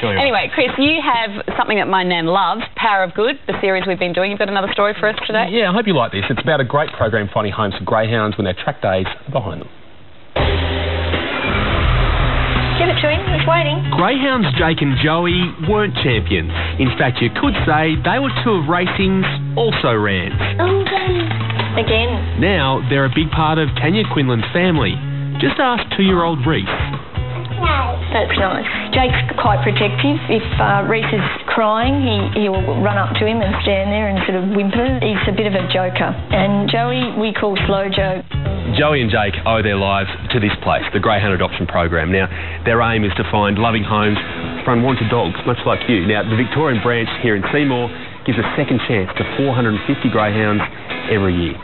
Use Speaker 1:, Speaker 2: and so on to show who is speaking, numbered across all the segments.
Speaker 1: Sure you
Speaker 2: Anyway, Chris, you have something that my nan loves, Power of Good, the series we've been doing. You've got another story for us today?
Speaker 3: Yeah, I hope you like this. It's about a great program finding homes for greyhounds when their track days are behind them.
Speaker 4: Give it to him, he's waiting.
Speaker 5: Greyhounds Jake and Joey weren't champions. In fact, you could say they were two of racing's also-rans.
Speaker 4: Again.
Speaker 5: Now, they're a big part of Tanya Quinlan's family. Just ask 2-year-old Reese.
Speaker 4: That's nice. Jake's quite protective. If Reese is crying, he'll run up to him and stand there and sort of whimper. He's a bit of a joker. And Joey, we call Slow Joe.
Speaker 3: Joey and Jake owe their lives to this place, the Greyhound Adoption Program. Now, their aim is to find loving homes for unwanted dogs, much like you. Now, the Victorian branch here in Seymour gives a second chance to 450 greyhounds every year.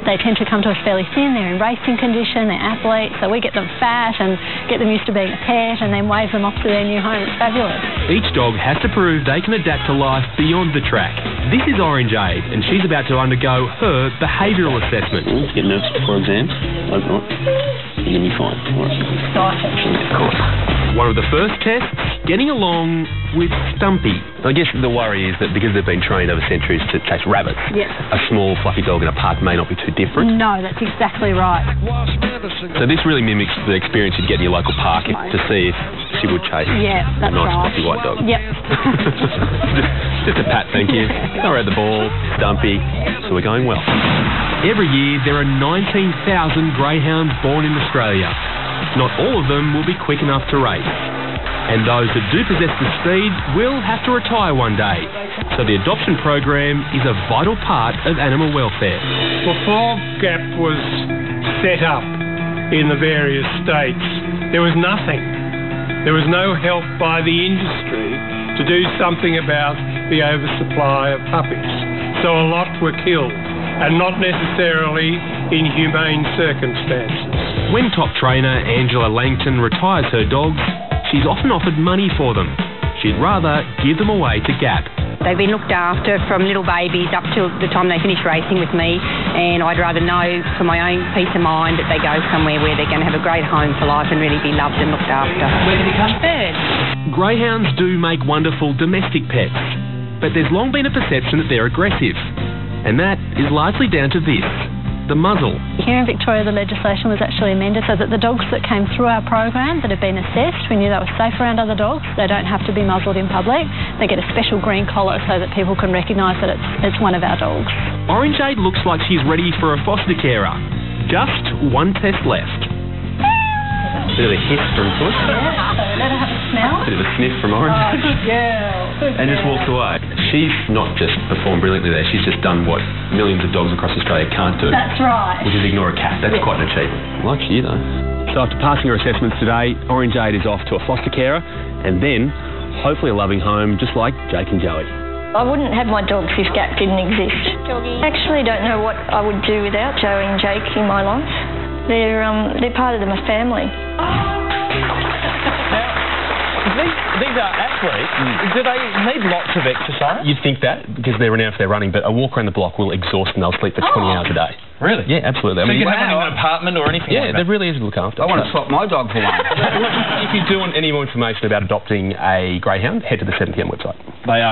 Speaker 6: They tend to come to us fairly thin, they're in racing condition, they're athletes, so we get them fat and get them used to being a pet and then wave them off to their new home. It's fabulous.
Speaker 5: Each dog has to prove they can adapt to life beyond the track. This is Orange Aid, and she's about to undergo her behavioural assessment.
Speaker 7: Get nervous before exams? Hope not. You're going to be fine. All right.
Speaker 5: Of course. One of the first tests, getting along with Stumpy.
Speaker 3: I guess the worry is that because they've been trained over centuries to chase rabbits, a small fluffy dog in a park may not be too different.
Speaker 6: No, that's exactly right.
Speaker 3: So this really mimics the experience you'd get in your local park to see if she would chase a
Speaker 6: that's
Speaker 3: nice
Speaker 6: right.
Speaker 3: fluffy white dog.
Speaker 6: Yep.
Speaker 3: just a pat, thank you. Throw her the ball, Stumpy, so we're going well.
Speaker 5: Every year there are 19,000 greyhounds born in Australia. Not all of them will be quick enough to race. And those that do possess the speed will have to retire one day. So the adoption program is a vital part of animal welfare.
Speaker 8: Before GAP was set up in the various states, there was nothing. There was no help by the industry to do something about the oversupply of puppies. So a lot were killed, and not necessarily in humane circumstances.
Speaker 5: When top trainer Angela Langton retires her dogs, she's often offered money for them. She'd rather give them away to GAP.
Speaker 9: They've been looked after from little babies up till the time they finish racing with me, and I'd rather know for my own peace of mind that they go somewhere where they're going to have a great home for life and really be loved and looked after.
Speaker 2: Where do they come third?
Speaker 5: Greyhounds do make wonderful domestic pets, but there's long been a perception that they're aggressive, and that is largely down to this. The muzzle.
Speaker 6: Here in Victoria, the legislation was actually amended so that the dogs that came through our program that have been assessed, we knew they were safe around other dogs. They don't have to be muzzled in public. They get a special green collar so that people can recognise that it's one of our dogs.
Speaker 5: Orange Aid looks like she's ready for a foster carer. Just one test left.
Speaker 3: Bit of a hiss from Puss.
Speaker 6: Let her have a smell.
Speaker 3: Bit of a sniff from Orange.
Speaker 6: Good girl.
Speaker 3: And just walked away. She's not just performed brilliantly there, she's just done what millions of dogs across Australia can't do.
Speaker 6: That's right.
Speaker 3: Which is ignore a cat. That's quite an achievement. Like you, though. So after passing her assessments today, Orange Aid is off to a foster carer and then hopefully a loving home just like Jake and Joey.
Speaker 4: I wouldn't have my dogs if GAP didn't exist. I actually don't know what I would do without Joey and Jake in my life. They're part of my family.
Speaker 1: These are athletes. Do they need lots of exercise?
Speaker 3: You'd think that, because they're renowned for their running, but a walk around the block will exhaust them. They'll sleep for 20 hours a day.
Speaker 1: Really?
Speaker 3: Yeah, absolutely.
Speaker 1: So you can have them in an apartment or anything like that?
Speaker 3: Yeah, they're really easy to look after.
Speaker 7: I want to swap my dog for one.
Speaker 3: If you do want any more information about adopting a greyhound, head to the 7pm website.
Speaker 1: They are.